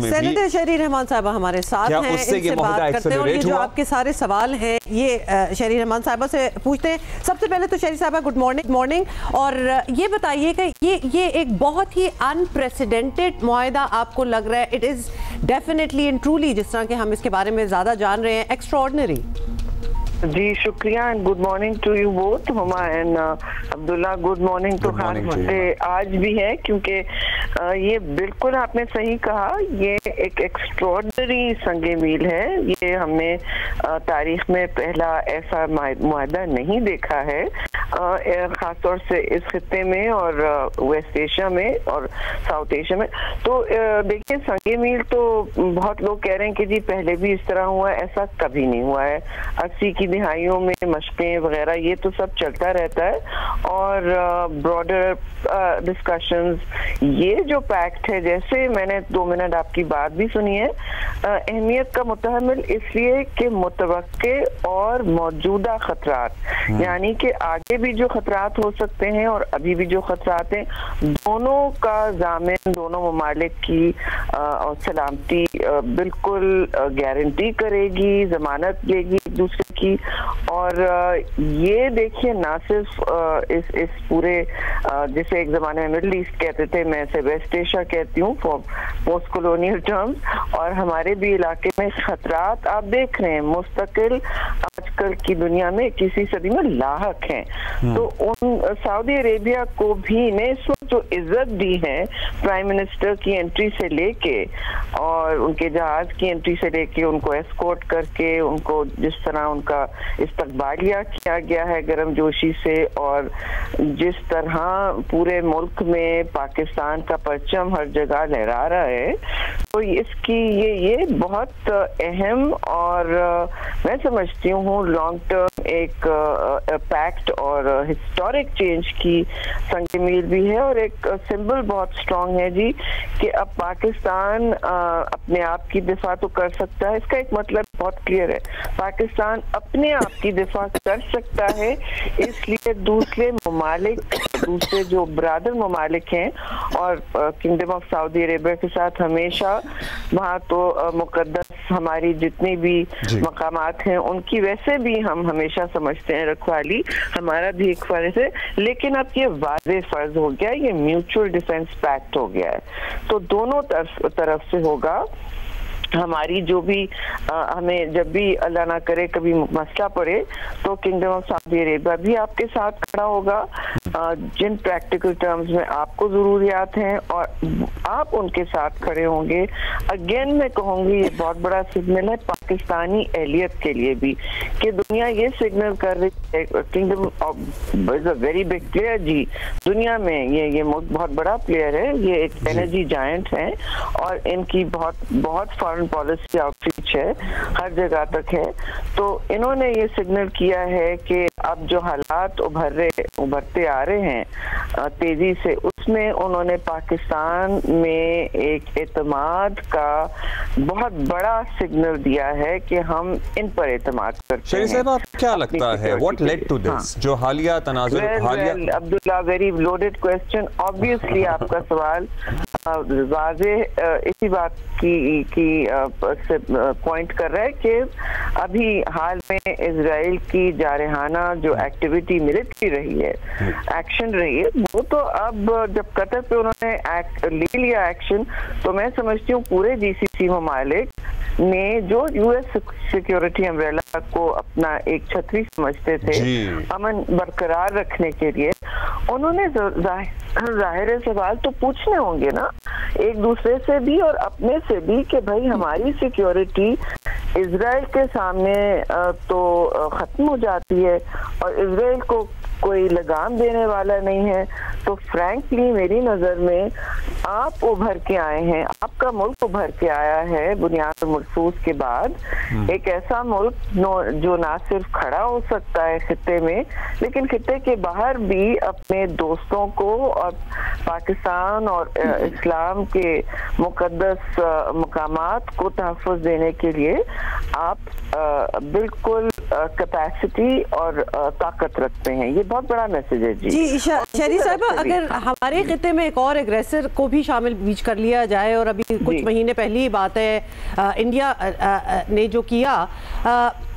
में भी। सेनेटर शहरी रहमान साहबा हमारे साथ हैं, इनसे बात करते हैं और ये जो आपके सारे सवाल हैं ये शहरी रहमान साहबा से पूछते हैं। सबसे पहले तो शहरी साहबा गुड मॉर्निंग, और ये बताइए कि ये एक बहुत ही अनप्रेसिडेंटेड मुआहदा आपको लग रहा है? It is definitely and truly, जिस तरह के हम इसके बारे में ज़्यादा जान रहे हैं, एक्स्ट्राऑर्डिनरी। जी शुक्रिया and good morning to you both. Huma and Abdullah, good morning तो खास मुझे आज भी है, क्योंकि ये बिल्कुल आपने सही कहा, ये एक एक्स्ट्राऑर्डिनरी संगे मील है। ये हमने तारीख में पहला ऐसा मुआहदा नहीं देखा है, खासतौर से इस खित्ते में और वेस्ट एशिया में और साउथ एशिया में। तो देखिए, संगे मील तो बहुत लोग कह रहे हैं कि जी पहले भी इस तरह हुआ है, ऐसा कभी नहीं हुआ है। 80 की दिहाइयों में मशकें वगैरह ये तो सब चलता रहता है, और ब्रॉडर डिस्कशंस, ये जो पैक्ट है, जैसे मैंने 2 मिनट आपकी बात भी सुनी है, अहमियत का मुतहमिल इसलिए कि मुतवक्के और मौजूदा खतरात, यानी कि आगे भी जो खतरात हो सकते हैं और अभी भी जो खतरात हैं, दोनों का जामिन दोनों ममालिक की और सलामती बिल्कुल गारंटी करेगी, जमानत देगी एक दूसरे की। और ये देखिए, ना सिर्फ इस पूरे, जिसे एक जमाने में मिडिल ईस्ट कहते थे, मैं इसे वेस्ट एशिया कहती हूँ फॉर पोस्ट कॉलोनियल टर्म्स, और हमारे भी इलाके में खतरात आप देख रहे हैं मुस्तकिल आजकल की दुनिया में 21वीं सदी में लाहक हैं। तो उन सऊदी अरेबिया को भी ने इस वक्त जो इज्जत दी है प्राइम मिनिस्टर की एंट्री से लेके और उनके जहाज की एंट्री से लेके, उनको एस्कॉर्ट करके उनको जिस तरह उनका इस्तकबालिया किया गया है गर्मजोशी से, और जिस तरह पूरे मुल्क में पाकिस्तान का परचम हर जगह लहरा रहा है, तो इसकी ये बहुत अहम और मैं समझती हूँ लॉन्ग टर्म एक पैक्ट और हिस्टोरिक चेंज की संग मील भी है, और एक सिंबल बहुत स्ट्रांग है जी कि अब पाकिस्तान अपने आप की दिफा तो कर सकता है। इसका एक मतलब बहुत क्लियर है, पाकिस्तान अपने आप की दिफा कर सकता है, इसलिए दूसरे ममालिक, दूसरे जो ब्रादर ममालिक हैं, और किंगडम ऑफ सऊदी अरेबिया के साथ हमेशा वहाँ तो मुकद्दस हमारी जितनी भी मकामात हैं उनकी वैसे भी हम हमेशा समझते हैं रखवाली, हमारा भी एक फर्ज है, लेकिन अब ये वाज़ेह फर्ज हो गया, ये म्यूचुअल डिफेंस पैक्ट हो गया है। तो दोनों तरफ से होगा। हमारी जो भी हमें जब भी अल्लाह ना करे कभी मसला पड़े, तो किंगडम ऑफ सऊदी अरेबिया भी आपके साथ खड़ा होगा, जिन प्रैक्टिकल टर्म्स में आपको ज़रूरियात हैं और आप उनके साथ खड़े होंगे। अगेन मैं कहूँगी ये बहुत बड़ा सिग्नल है पाकिस्तानी एहलियत के लिए भी, कि दुनिया ये सिग्नल कर रही है, kingdom of is a very big player जी दुनिया में, ये मुल्क बहुत बड़ा प्लेयर है, ये एक एनर्जी जायंट है, और इनकी बहुत फॉरेन पॉलिसी आउटरीच है, हर जगह तक है। तो इन्होंने ये सिग्नल किया है कि अब जो हालात उभरते आ रहे हैं तेजी से, उसमें उन्होंने पाकिस्तान में एक एतमाद का बहुत बड़ा सिग्नल दिया है कि हम इन पर एतमाद करते हैं। साहब, आपको क्या लगता है व्हाट लेड टू दिस, जो हालिया तनाजुर? Abdullah, very loaded question. Obviously आपका सवाल वाज़ेह इसी बात की पॉइंट कर रहा है कि अभी हाल में इजराइल की जारहाना जो एक्टिविटी मिलिट्री रही है, एक्शन रही है, वो तो अब जब कतर पे उन्होंने ले लिया एक्शन, तो मैं समझती हूँ पूरे जीसीसी ममालिक ने जो यूएस सिक्योरिटी अम्ब्रेला को अपना एक छतरी समझते थे अमन बरकरार रखने के लिए, उन्होंने जाहिर सवाल तो पूछने होंगे ना एक दूसरे से भी और अपने से भी कि भाई हमारी सिक्योरिटी इजराइल के सामने तो खत्म हो जाती है और इजराइल को कोई लगाम देने वाला नहीं है। तो फ्रैंकली मेरी नज़र में आप उभर के आए हैं, आपका मुल्क उभर के आया है बुनियाद मरसूस के बाद, एक ऐसा मुल्क जो ना सिर्फ खड़ा हो सकता है खित्ते में, लेकिन खित्ते के बाहर भी अपने दोस्तों को और पाकिस्तान और इस्लाम के मुकद्दस मकामात को तहफ़्फ़ुज़ देने के लिए आप बिल्कुल कैपेसिटी और ताकत रखते हैं। ये बहुत बड़ा मैसेज है जी। शहरी साहिबा, अगर हमारे खिते में एक और एग्रेसर को भी शामिल बीच कर लिया जाए, और अभी कुछ महीने पहले ही बात है इंडिया ने जो किया,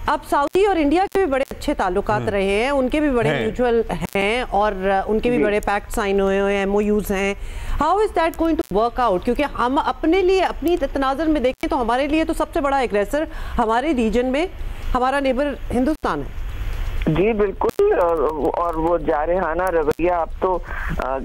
अब सऊदी और इंडिया के भी बड़े अच्छे ताल्लुकात रहे हैं, उनके भी बड़े म्यूचुअल हैं और उनके भी बड़े पैक्ट साइन हुए हैं, MOUs हैं। How is that going to work out? क्योंकि हम अपने लिए अपनी तनाज़र में देखें तो हमारे लिए तो सबसे बड़ा एग्रेसर हमारे रीजन में हमारा नेबर हिंदुस्तान है। जी बिल्कुल, और वो जारहाना रवैया अब तो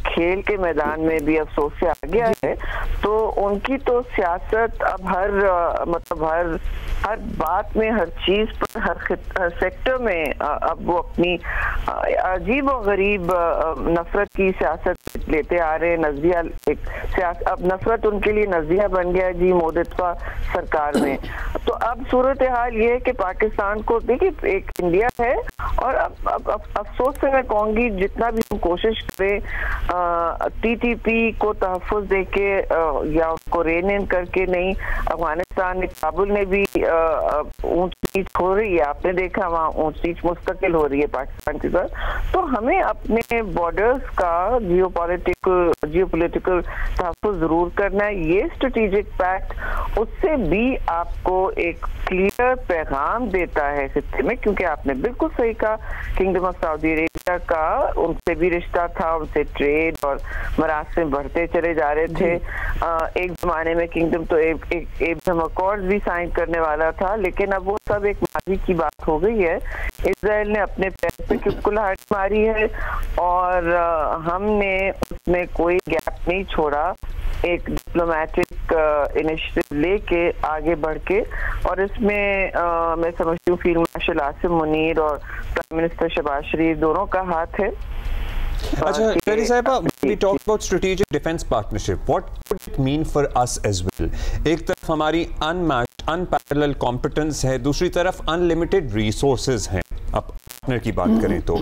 खेल के मैदान में भी अफसोस से आ गया है। तो उनकी तो सियासत अब हर बात में, हर चीज पर, हर सेक्टर में अब वो अपनी अजीब और गरीब नफरत की सियासत लेते आ रहे हैं। नजरिया अब नफरत उनके लिए नजरिया बन गया जी मोदित्वा सरकार में। तो अब सूरत हाल ये है कि पाकिस्तान को, देखिए एक इंडिया है, और अब अफसोस से मैं कहूँगी जितना भी हम कोशिश करें TTP को तहफ़्फ़ुज़ देके या उसको रेन इन करके नहीं, अफगानिस्तान ने, काबुल ने भी ऊंच नीच हो रही है, आपने देखा वहाँ ऊंच नीच मुस्तकिल हो रही है पाकिस्तान के साथ। तो हमें अपने बॉर्डर्स का जियोपॉलिटिकल तहफ़्फ़ुज़ जरूर करना है। ये स्ट्रेटेजिक पैक्ट उससे भी आपको एक क्लियर पैगाम देता है खित्ते में, क्योंकि आपने बिल्कुल सही कहा, किंगडम ऑफ सऊदी अरेबिया का उनसे भी रिश्ता था, उनसे ट्रेड और मरासिम बढ़ते चले जा रहे थे। एक जमाने में किंगडम तो एब्राहम अकॉर्ड भी साइन करने वाला था, लेकिन अब वो सब एक माजी की बात हो गई है। इजराइल ने अपने पैर पे कुल्हाड़ी मारी है और हमने उसमें कोई गैप नहीं छोड़ा, एक डिप्लोमेटिक इनिशिएटिव लेके आगे बढ़ के। और इसमें मैं समझती हूँ फील्ड मार्शल आसिम मुनीर और प्राइम मिनिस्टर शहबाज शरीफ दोनों का हाथ है। अच्छा शहरी साहिबा, we talk about strategic defense partnership. What would it mean for us as well? एक तरफ हमारी unmatched, unparalleled competence है, दूसरी तरफ unlimited resources हैं। अब पार्टनर की बात करें तो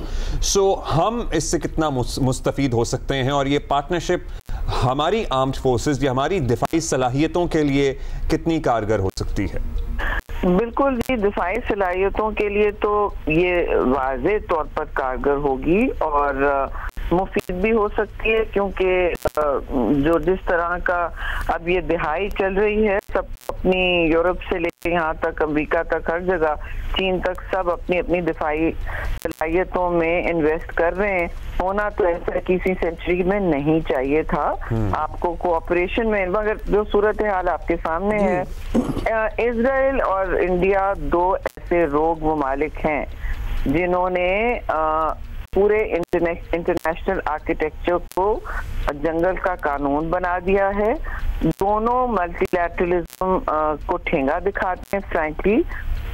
हम इससे कितना मुस्तफीद हो सकते हैं, और ये पार्टनरशिप हमारी आर्म्ड फोर्सेस या हमारी दिफाई सलाहियतों के लिए कितनी कारगर हो सकती है? बिल्कुल जी, दिफाई सलाहियतों के लिए तो ये वाज़े तौर पर कारगर होगी और मुफीद भी हो सकती है, क्योंकि जो जिस तरह का अब ये दिहाई चल रही है, सब अपनी यूरोप से लेकर यहाँ तक, अमेरिका तक, हर जगह, चीन तक, सब अपनी अपनी दिफाई सलाहियतों में इन्वेस्ट कर रहे हैं। होना तो ऐसा किसी सेंचुरी में नहीं चाहिए था आपको कोऑपरेशन में, मगर जो सूरत हाल आपके सामने है, इजराइल और इंडिया दो ऐसे रोग ममालिक हैं जिन्होंने पूरे इंटरनेशनल आर्किटेक्चर को जंगल का कानून बना दिया है। दोनों मल्टीलैटरलिज्म को ठेंगा दिखाते हैं फ्रैंकली,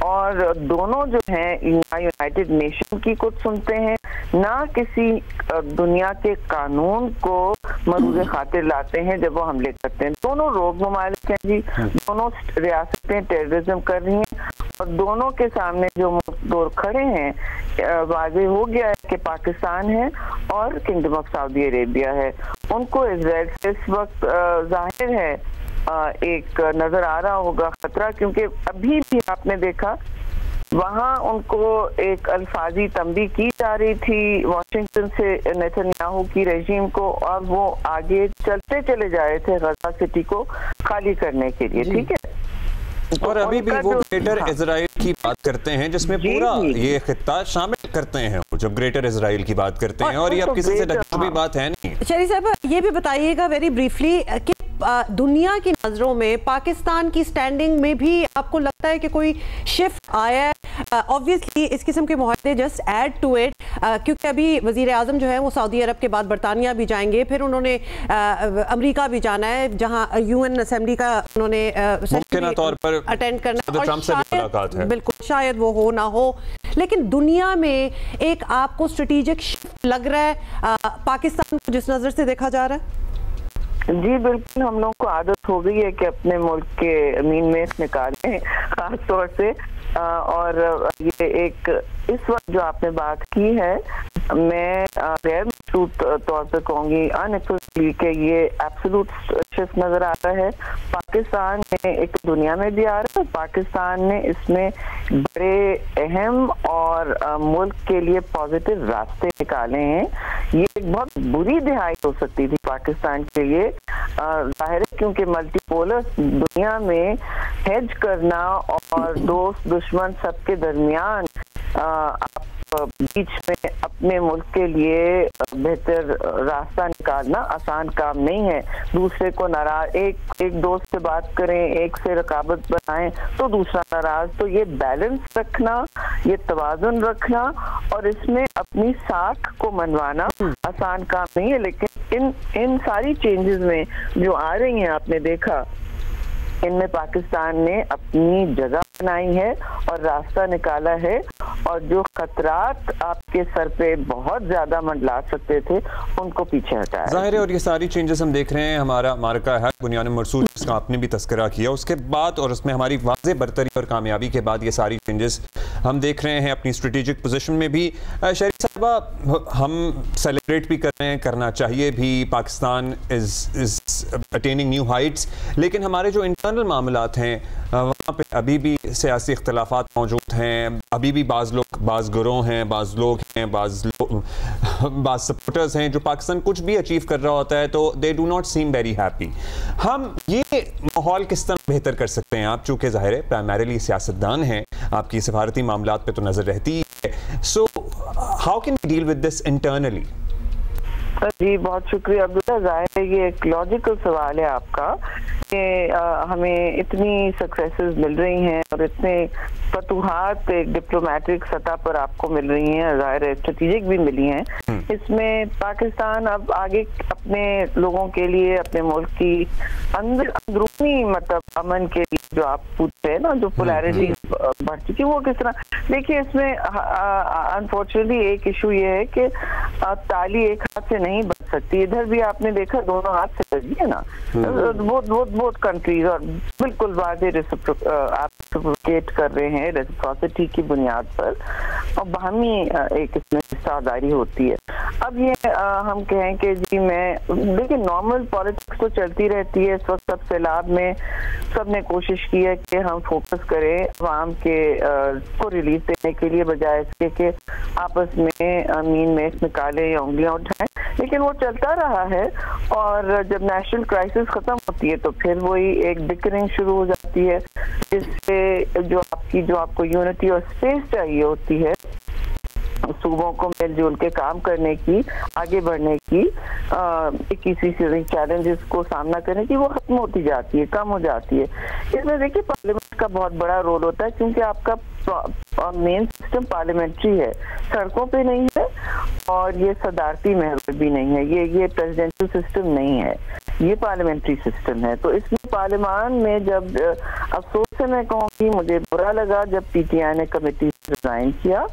और दोनों जो हैं यूनाइटेड नेशन की कुछ सुनते हैं, ना किसी दुनिया के कानून को मरूज़ खातिर लाते हैं जब वो हमले करते हैं। दोनों रोग ममालिक हैं जी, दोनों रियासतें टेररिज्म कर रही हैं, और दोनों के सामने जो दौर खड़े हैं, वाज़े हो गया है कि पाकिस्तान है और किंगडम ऑफ सऊदी अरेबिया है। उनको इजराइल से इस वक्त जाहिर है एक नजर आ रहा होगा खतरा, क्योंकि अभी भी आपने देखा वहाँ उनको एक अल्फाजी तंबी की जा रही थी वाशिंगटन से नेतन्याहू की रजीम को, और वो आगे चलते चले जा रहे थे गजा सिटी को खाली करने के लिए, ठीक है। और अभी भी वो ग्रेटर इजराइल की बात करते हैं, जिसमें पूरा ये खित्ता शामिल करते हैं जब ग्रेटर इजराइल की बात करते हैं, और ये अब किसी से ढकी हुई बात है नहीं। शहरी साहब, ये भी बताइएगा वेरी ब्रीफली कि दुनिया की नजरों में पाकिस्तान की स्टैंडिंग में भी आपको लगता है कि कोई शिफ्ट आया है? ऑब्वियसली इस किस्म के मुआहदे जस्ट ऐड टू इट, क्योंकि अभी वजीर आजम जो है वो सऊदी अरब के बाद बरतानिया भी जाएंगे, फिर उन्होंने अमेरिका भी जाना है, जहां UN असेंबली का उन्होंने तौर पर अटेंड करना, और शायद बिल्कुल शायद वो हो ना हो, लेकिन दुनिया में एक आपको स्ट्रेटेजिक शिफ्ट लग रहा है पाकिस्तान को जिस नजर से देखा जा रहा है? जी बिल्कुल, हम लोग को आदत हो गई है कि अपने मुल्क के मीन में निकालें, खास तौर से और ये एक इस वक्त जो आपने बात की है, मैं गैर मशरूत तौर पर कहूँगी अनइक्विवोकली कि ये एब्सोल्यूट शिफ्ट नजर आ रहा है। पाकिस्तान में एक दुनिया में भी आ रहा है, पाकिस्तान ने इसमें बड़े अहम और मुल्क के लिए पॉजिटिव रास्ते निकाले हैं। ये एक बहुत बुरी दिहाई हो सकती थी पाकिस्तान के लिए, जाहिर है, क्योंकि मल्टीपोलर दुनिया में हेज करना और दोस्त दुश्मन सबके दरमियान आप बीच में अपने मुल्क के लिए बेहतर रास्ता निकालना आसान काम नहीं है। दूसरे को नाराज, एक दोस्त से बात करें, एक से रकाबत बनाएं तो दूसरा नाराज, तो ये बैलेंस रखना, ये तवाज़ुन रखना और इसमें अपनी साख को मनवाना आसान काम नहीं है। लेकिन इन सारी चेंजेस में जो आ रही हैं, आपने देखा इनमें पाकिस्तान ने अपनी जगह बनाई है और रास्ता निकाला है, और जो खतरात आपके सर पे बहुत ज्यादा मंडला सकते थे उनको पीछे हटाया। जाहिर है, और ये सारी चेंजेस हम देख रहे हैं। हमारा मार्का है बुनियाद मरसूद, जिसका आपने भी तस्करा किया, उसके बाद और उसमें हमारी वाज़ेह बरतरी और कामयाबी के बाद ये सारी चेंजेस हम देख रहे हैं अपनी स्ट्रेटेजिक पोजीशन में भी। शरीफ साहबा, हम सेलिब्रेट भी कर रहे हैं, करना चाहिए भी, Pakistan is attaining new Heights, लेकिन हमारे जो इंटरनल मामलात हैं वहाँ पे अभी भी सियासी इख्तलाफात मौजूद हैं। अभी भी बाज़ लोग, बाज़ गिरोह हैं, बाज़ लोग हैं, बाज़ सपोर्टर्स हैं जो पाकिस्तान कुछ भी अचीव कर रहा होता है तो they do not seem very happy. हम ये माहौल किस तरह बेहतर कर सकते हैं? आप चूँकि ज़ाहिर है प्राइमरीली सियासतदान हैं, आपकी सफारती मामलात पे तो नज़र रहती है, so how can we deal with this internally? जी बहुत शुक्रिया अब्दुल्ला। जाहिर है ये एक लॉजिकल सवाल है आपका कि हमें इतनी सक्सेसेस मिल रही हैं और इतने फतूहात एक डिप्लोमेटिक सतह पर आपको मिल रही हैं, जाहिर है स्ट्रेटेजिक भी मिली हैं। इसमें पाकिस्तान अब आगे अपने लोगों के लिए, अपने मुल्क की अंदरूनी मतलब अमन के लिए जो आप पूछ रहे हैं ना, जो पोलैरिटी बढ़ चुकी है वो किस तरह, देखिए इसमें अनफॉर्चुनेटली एक इशू ये है कि ताली एक हाथ से नहीं बच सकती। इधर भी आपने देखा दोनों हाथ से बजी है ना, बहुत कंट्रीज और बिल्कुल वादे रेसिप्रोकेट कर रहे हैं रेसिप्रोसिटी की बुनियाद पर, और बाहमी एक इसमें हिस्सादारी होती है। अब ये हम कहें कि जी मैं देखिए नॉर्मल पॉलिटिक्स तो चलती रहती है। इस वक्त सब सैलाब में सबने कोशिश की है कि हम फोकस करें अवाम के को रिलीफ देने के लिए, बजाय इसके कि आपस में मीन में निकालें या उंगलियां उठाएं, लेकिन वो चलता रहा है। और जब नेशनल क्राइसिस खत्म होती है तो फिर वही एक बिकरिंग शुरू हो जाती है, जिससे जो आपको यूनिटी और स्पेस चाहिए होती है सूबों को मिलजुल के काम करने की, आगे बढ़ने की, किसी चैलेंजेस को सामना करने की, वो खत्म होती जाती है, कम हो जाती है। इसमें देखिए पार्लियामेंट का बहुत बड़ा रोल होता है, क्योंकि आपका मेन सिस्टम पार्लियामेंट्री है, सड़कों पे नहीं है और ये सदारती महल भी नहीं है, ये प्रेसिडेंशियल सिस्टम नहीं है, ये पार्लियामेंट्री सिस्टम है। तो इसमें पार्लियामान में जब अफसोस से मैं कहूँगी मुझे बुरा लगा जब पीटीआई ने कमेटी से रिजाइन किया।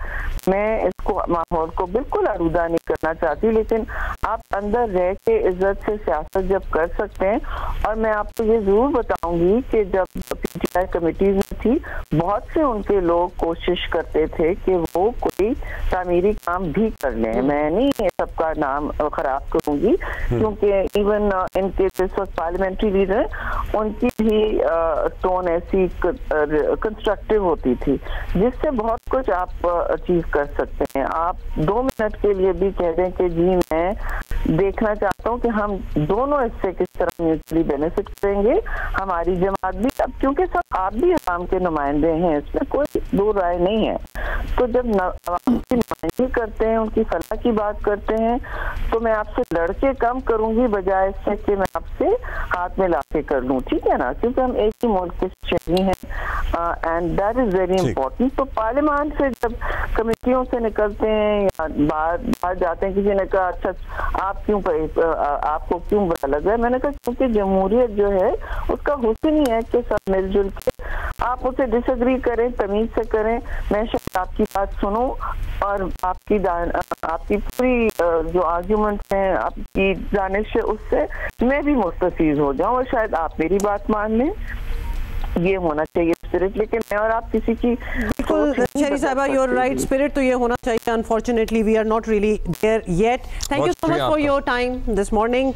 मैं इसको माहौल को बिल्कुल आलूदा नहीं करना चाहती, लेकिन आप अंदर रह के इज्जत से सियासत जब कर सकते हैं। और मैं आपको ये जरूर बताऊंगी कि जब पीटीआई कमेटीज में थी, बहुत से उनके लोग कोशिश करते थे कि वो कोई तामीरी काम भी कर लें। मैं नहीं सबका नाम खराब करूंगी, क्योंकि इवन इनके जिस वक्त पार्लियामेंट्री लीडर उनकी भी टोन ऐसी कंस्ट्रक्टिव होती थी, जिससे बहुत कुछ आप अचीव कर सकते हैं। आप 2 मिनट के लिए भी कह दें कि जी मैं देखना चाहता हूँ कि हम दोनों इससे किस तरह म्यूचुअली बेनिफिट करेंगे, हमारी जमात भी, अब क्योंकि सब आप भी आवाम के नुमाइंदे हैं, इसमें कोई दो राय नहीं है। तो जब आवाम की नुमाइंदगी करते हैं, उनकी फलाह की बात करते हैं, तो मैं आपसे लड़के कम करूंगी बजाय इससे कि मैं आपसे हाथ में लाके कर लूँ, ठीक है ना, क्योंकि हम एक ही मुल्क के शहरी हैं and that is very important. तो पार्लियामान से जब कमेटियों से निकलते हैं या बाहर जाते हैं, किसी ने कहा अच्छा आपको क्यों बुरा लग रहा है, मैंने कहा क्योंकि जमहूरियत जो है उसका हुस्न ही है कि सब मिलजुल के, आप उसे डिसएग्री करें, तमीज से करें, मैं शायद आपकी बात सुनूं और आपकी पूरी जो आर्ग्यूमेंट्स हैं, आपकी जानिश है, उससे मैं भी मुस्तफीज हो जाऊं और शायद आप मेरी बात मान लें। ये होना चाहिए स्पिरिट, लेकिन मैं और आप किसी की बिल्कुल शहरी साहिबा, योर राइट, स्पिरिट तो ये होना चाहिए। Unfortunately we are not really there yet. Thank you so much for your time this morning.